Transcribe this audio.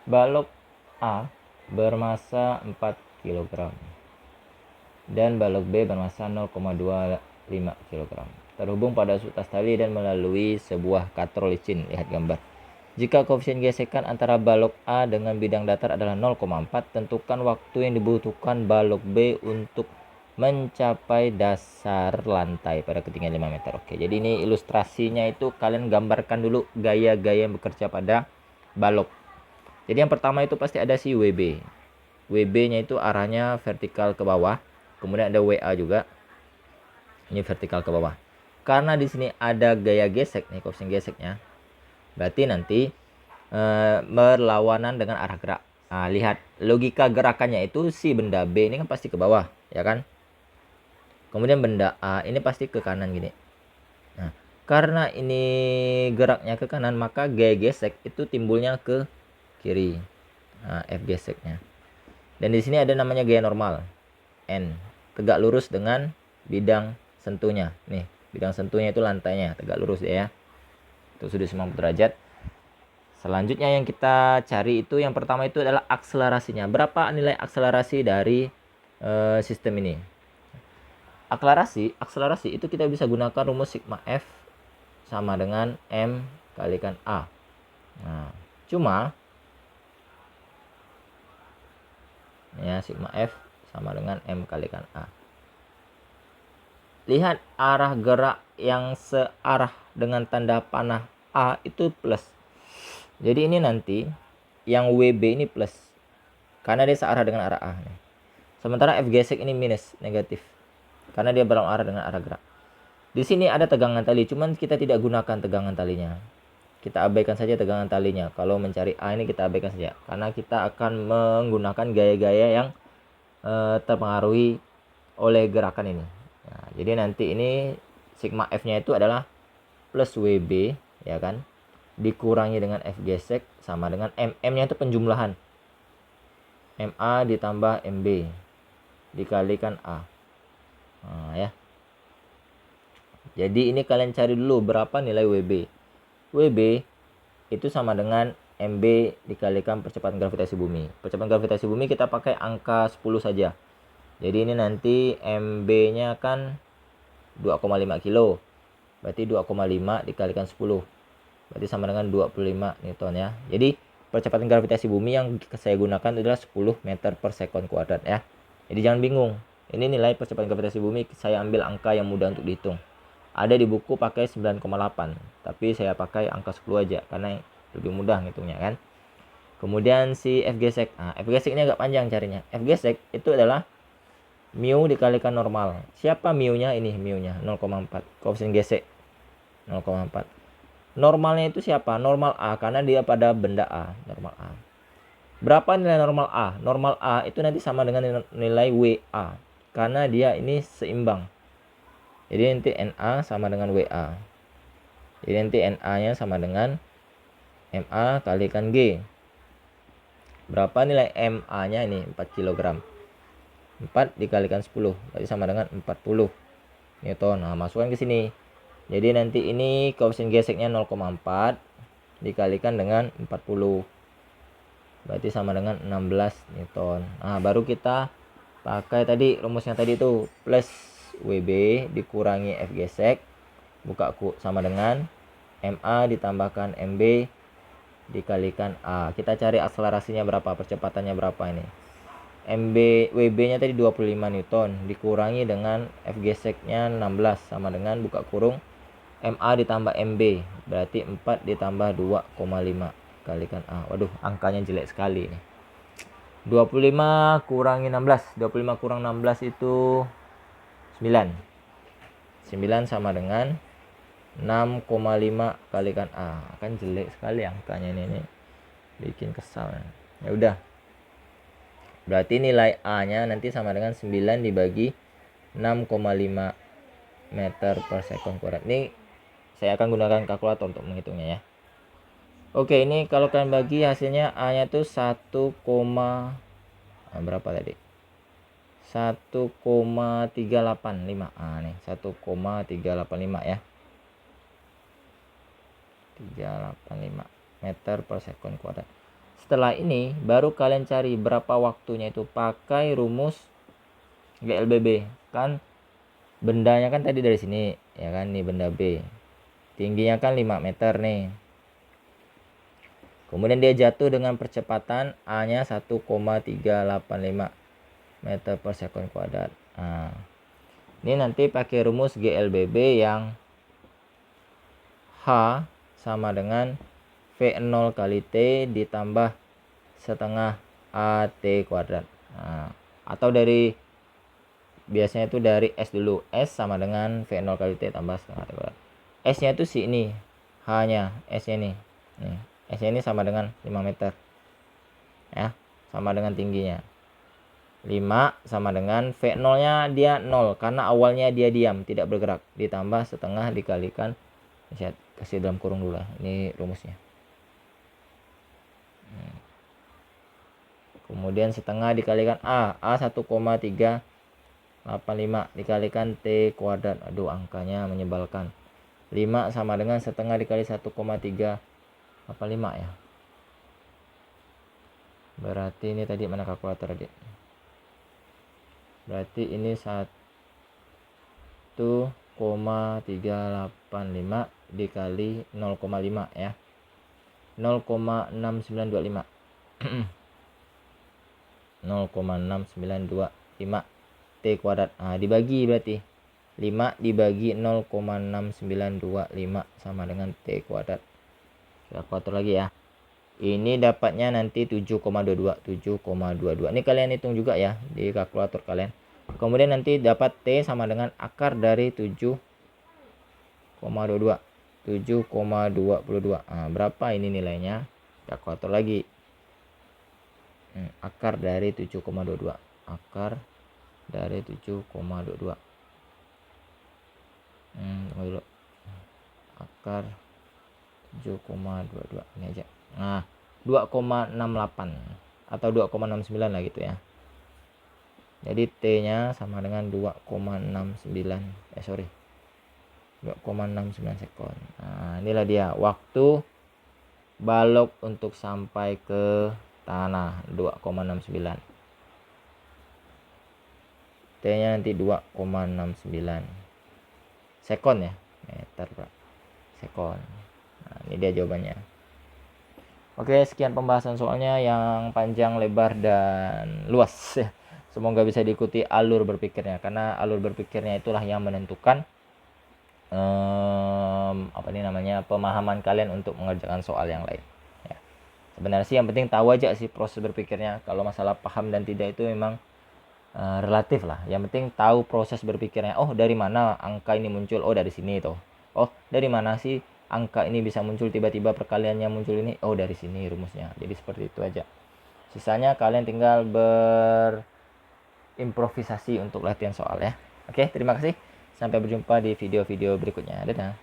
balok A bermasa 4 kg dan balok B bermasa 0,25 kg. Terhubung pada sutas tali dan melalui sebuah katrol licin. Lihat gambar. Jika koefisien gesekan antara balok A dengan bidang datar adalah 0,4, tentukan waktu yang dibutuhkan balok B untuk mencapai dasar lantai pada ketinggian 5 meter. Oke, jadi ini ilustrasinya itu kalian gambarkan dulu gaya-gaya yang bekerja pada balok. Jadi yang pertama itu pasti ada si WB. WB-nya itu arahnya vertikal ke bawah. Kemudian ada WA juga. Ini vertikal ke bawah. Karena di sini ada gaya gesek nih, koefisien geseknya. Berarti nanti berlawanan dengan arah gerak. Nah, lihat logika gerakannya itu si benda B ini kan pasti ke bawah, ya kan? Kemudian benda A ini pasti ke kanan gini. Nah, karena ini geraknya ke kanan, maka gaya gesek itu timbulnya ke kiri. Nah, F geseknya. Dan di sini ada namanya gaya normal, N. Tegak lurus dengan bidang sentuhnya. Nih, bidang sentuhnya itu lantainya, tegak lurus ya. Itu sudut 90 derajat. Selanjutnya yang kita cari itu yang pertama itu adalah akselerasinya. Berapa nilai akselerasi dari sistem ini? Akselerasi itu kita bisa gunakan rumus sigma F sama dengan M kalikan A. Nah, cuma ya sigma F sama dengan M kalikan A. Lihat arah gerak yang searah dengan tanda panah A itu plus. Jadi ini nanti yang WB ini plus karena dia searah dengan arah A. Sementara F gesek ini minus, negatif, karena dia berarah dengan arah gerak. Di sini ada tegangan tali, cuman kita tidak gunakan tegangan talinya. Kita abaikan saja tegangan talinya. Kalau mencari A ini kita abaikan saja, karena kita akan menggunakan gaya-gaya yang terpengaruhi oleh gerakan ini. Nah, jadi nanti ini sigma F-nya itu adalah plus WB, ya kan? Dikurangi dengan F gesek sama dengan M. M-nya itu penjumlahan. MA ditambah MB dikalikan A. Nah, ya. Jadi ini kalian cari dulu berapa nilai WB. WB itu sama dengan MB dikalikan percepatan gravitasi bumi. Percepatan gravitasi bumi kita pakai angka 10 saja. Jadi ini nanti MB-nya kan 2,5 kilo. Berarti 2,5 dikalikan 10. Berarti sama dengan 25 Newton ya. Jadi percepatan gravitasi bumi yang saya gunakan adalah 10 meter per sekon kuadrat ya. Jadi jangan bingung. Ini nilai percepatan gravitasi bumi, saya ambil angka yang mudah untuk dihitung. Ada di buku pakai 9,8, tapi saya pakai angka 10 aja karena lebih mudah ngitungnya kan. Kemudian si F gesek. Nah, F gesek ini agak panjang carinya. F gesek itu adalah mu dikalikan normal. Siapa mu-nya? Ini mu-nya 0,4. Koefisien gesek 0,4. Normalnya itu siapa? Normal A, karena dia pada benda A, normal A. Berapa nilai normal A? Normal A itu nanti sama dengan nilai WA, karena dia ini seimbang. Jadi nanti NA sama dengan WA. Jadi nanti NA-nya sama dengan MA kalikan G. Berapa nilai MA-nya ini? 4 kg. 4 dikalikan 10, berarti sama dengan 40 Newton. Nah, masukkan ke sini. Jadi nanti ini koefisien geseknya 0,4 dikalikan dengan 40. Berarti sama dengan 16 Newton. Nah, baru kita pakai tadi rumusnya tadi itu plus WB dikurangi F gesek buka sama dengan MA ditambahkan MB dikalikan A. Kita cari akselerasinya berapa, percepatannya berapa ini. WB-nya tadi 25 Newton dikurangi dengan F geseknya 16 sama dengan buka kurung MA ditambah MB, berarti 4 ditambah 2,5 kalikan A. Waduh, angkanya jelek sekali ini. 25 kurangi 16. 25 kurang 16 itu 9. 9 sama dengan 6,5 kalikan A. Kan jelek sekali angkanya ini. Bikin kesal. Ya udah. Berarti nilai A-nya nanti sama dengan 9 dibagi 6,5 meter per sekon kuadrat. Ini saya akan gunakan kalkulator untuk menghitungnya ya. Oke, ini kalau kalian bagi hasilnya A-nya tuh 1, berapa tadi? 1,385. Nih 1,385 ya. 385 meter per sekon kuadrat. Setelah ini baru kalian cari berapa waktunya itu pakai rumus GLBB. Kan bendanya kan tadi dari sini ya kan, nih benda B. Tingginya kan 5 meter nih. Kemudian dia jatuh dengan percepatan A-nya 1,385 meter per second kuadrat. Nah, ini nanti pakai rumus GLBB yang H sama dengan V0 kali T ditambah setengah AT kuadrat. Nah, atau dari biasanya itu dari S dulu. S sama dengan V0 kali T tambah setengah AT kuadrat. S-nya itu si ini. H-nya, S-nya ini. Nih, S-nya ini sama dengan 5 meter. Ya, sama dengan tingginya. 5 sama dengan V0-nya dia 0 karena awalnya dia diam, tidak bergerak. Ditambah setengah dikalikan, saya kasih dalam kurung dulu lah. Ini rumusnya. Kemudian setengah dikalikan A 1,385 dikalikan T kuadrat. Aduh, angkanya menyebalkan. 5 sama dengan setengah dikali 1,385 ya. Berarti ini tadi mana kalkulator tadi? Berarti ini 1,385 dikali 0,5 ya. 0,6925. 0,6925 T kuadrat. Nah, dibagi berarti 5 dibagi 0,6925 sama dengan T kuadrat. Kalkulator lagi ya. Ini dapatnya nanti 7,22. Ini kalian hitung juga ya di kalkulator kalian. Kemudian nanti dapat T sama dengan akar dari 7,22. 7,22. Nah, berapa ini nilainya? Kalkulator lagi. Akar dari 7,22. Akar dari 7,22. Tunggu dulu. Akar 7,22 ini aja. Nah, 2,68 atau 2,69 lah gitu ya. Jadi T-nya sama dengan 2,69 sekon. Nah, inilah dia waktu balok untuk sampai ke tanah 2,69. T-nya nanti 2,69 sekon ya, meter Pak. Sekon. Nah, ini dia jawabannya. Oke, sekian pembahasan soalnya yang panjang, lebar, dan luas ya. Semoga bisa diikuti alur berpikirnya, karena alur berpikirnya itulah yang menentukan pemahaman kalian untuk mengerjakan soal yang lain ya. Sebenarnya sih yang penting tahu aja sih proses berpikirnya. Kalau masalah paham dan tidak itu memang relatif lah. Yang penting tahu proses berpikirnya. Oh, dari mana angka ini muncul? Oh, dari sini tuh. Oh, dari mana sih angka ini bisa muncul tiba-tiba, perkaliannya muncul ini? Oh, dari sini rumusnya. Jadi seperti itu aja. Sisanya kalian tinggal berimprovisasi untuk latihan soal ya. Oke, terima kasih. Sampai berjumpa di video-video berikutnya. Dadah.